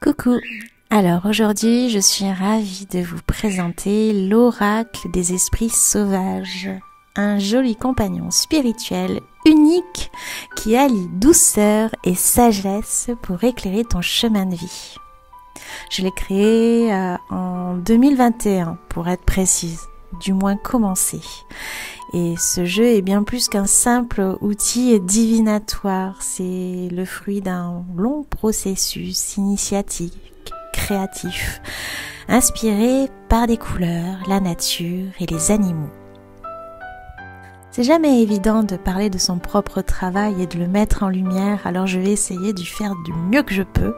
Coucou. Alors aujourd'hui, je suis ravie de vous présenter l'oracle des esprits sauvages, un joli compagnon spirituel unique qui allie douceur et sagesse pour éclairer ton chemin de vie. Je l'ai créé en 2021 pour être précise, du moins commencé. Et ce jeu est bien plus qu'un simple outil divinatoire, c'est le fruit d'un long processus initiatique, créatif, inspiré par des couleurs, la nature et les animaux. C'est jamais évident de parler de son propre travail et de le mettre en lumière, alors je vais essayer de faire du mieux que je peux.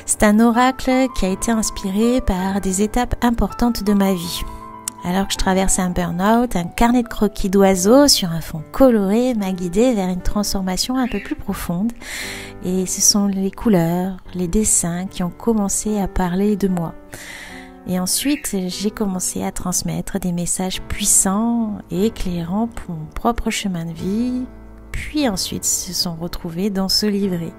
C'est un oracle qui a été inspiré par des étapes importantes de ma vie. Alors que je traversais un burn-out, un carnet de croquis d'oiseaux sur un fond coloré m'a guidée vers une transformation un peu plus profonde. Et ce sont les couleurs, les dessins qui ont commencé à parler de moi. Et ensuite, j'ai commencé à transmettre des messages puissants et éclairants pour mon propre chemin de vie. Puis ensuite, se sont retrouvés dans ce livret.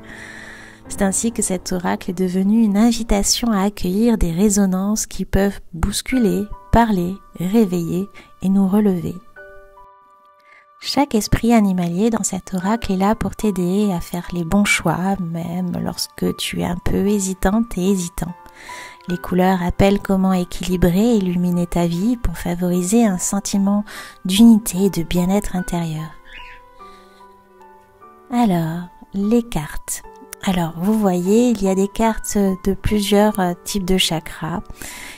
C'est ainsi que cet oracle est devenu une invitation à accueillir des résonances qui peuvent bousculer, parler, réveiller et nous relever. Chaque esprit animalier dans cet oracle est là pour t'aider à faire les bons choix, même lorsque tu es un peu hésitante et hésitant. Les couleurs appellent comment équilibrer et illuminer ta vie pour favoriser un sentiment d'unité et de bien-être intérieur. Alors, les cartes. Alors, vous voyez, il y a des cartes de plusieurs types de chakras.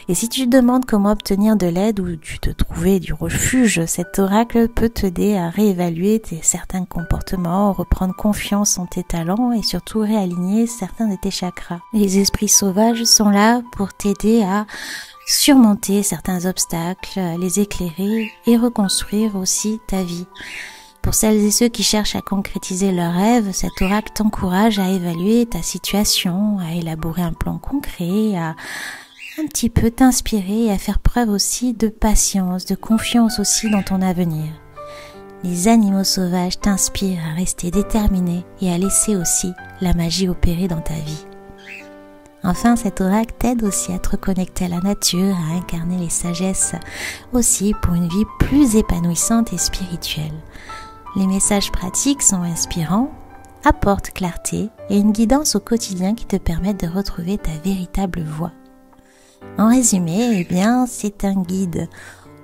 Et si tu te demandes comment obtenir de l'aide ou tu te trouvais du refuge, cet oracle peut t'aider à réévaluer certains comportements, reprendre confiance en tes talents et surtout réaligner certains de tes chakras. Les esprits sauvages sont là pour t'aider à surmonter certains obstacles, les éclairer et reconstruire aussi ta vie. Pour celles et ceux qui cherchent à concrétiser leurs rêves, cet oracle t'encourage à évaluer ta situation, à élaborer un plan concret, à un petit peu t'inspirer et à faire preuve aussi de patience, de confiance aussi dans ton avenir. Les animaux sauvages t'inspirent à rester déterminé et à laisser aussi la magie opérer dans ta vie. Enfin, cet oracle t'aide aussi à te reconnecter à la nature, à incarner les sagesses aussi pour une vie plus épanouissante et spirituelle. Les messages pratiques sont inspirants, apportent clarté et une guidance au quotidien qui te permettent de retrouver ta véritable voie. En résumé, c'est un guide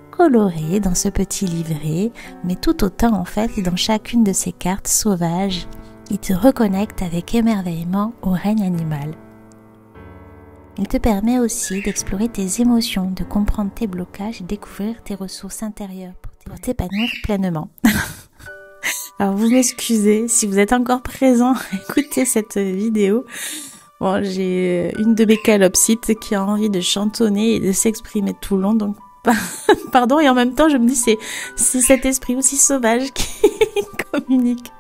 coloré dans ce petit livret, mais tout autant en fait dans chacune de ces cartes sauvages, il te reconnecte avec émerveillement au règne animal. Il te permet aussi d'explorer tes émotions, de comprendre tes blocages et découvrir tes ressources intérieures pour t'épanouir pleinement. Alors vous m'excusez si vous êtes encore présent à écouter cette vidéo. Bon, j'ai une de mes calopsites qui a envie de chantonner et de s'exprimer tout le long, donc pardon, et en même temps je me dis c'est cet esprit aussi sauvage qui communique.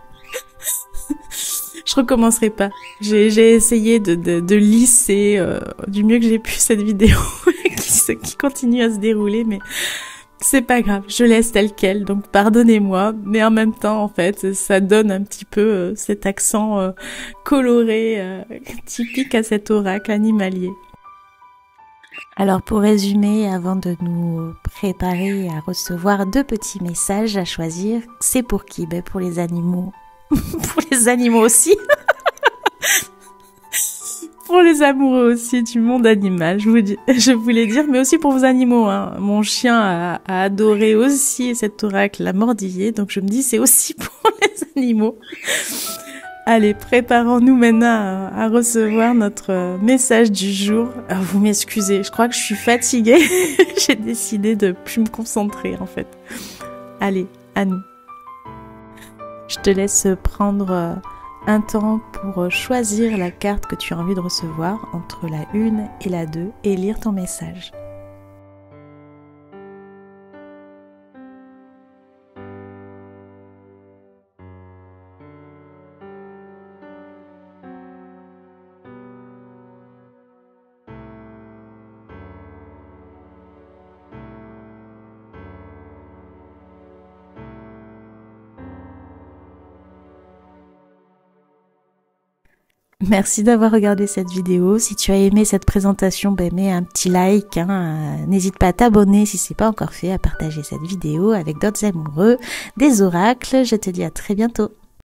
Je recommencerai pas. J'ai essayé de lisser du mieux que j'ai pu cette vidéo qui continue à se dérouler, mais c'est pas grave, je laisse tel quel, donc pardonnez-moi, mais en même temps, en fait, ça donne un petit peu cet accent coloré typique à cet oracle animalier. Alors pour résumer, avant de nous préparer à recevoir 2 petits messages à choisir, c'est pour qui? Pour les animaux. Pour les animaux aussi. Pour les amoureux aussi du monde animal, je voulais dire, mais aussi pour vos animaux. Hein. Mon chien a adoré aussi cet oracle, la mordillée, donc je me dis c'est aussi pour les animaux. Allez, préparons-nous maintenant à recevoir notre message du jour. Alors, vous m'excusez, je crois que je suis fatiguée. J'ai décidé de plus me concentrer en fait. Allez, à nous. Je te laisse prendre un temps pour choisir la carte que tu as envie de recevoir entre la 1 et la 2 et lire ton message. Merci d'avoir regardé cette vidéo. Si tu as aimé cette présentation, ben mets un petit like. N'hésite pas à t'abonner si c'est pas encore fait, à partager cette vidéo avec d'autres amoureux des oracles. Je te dis à très bientôt.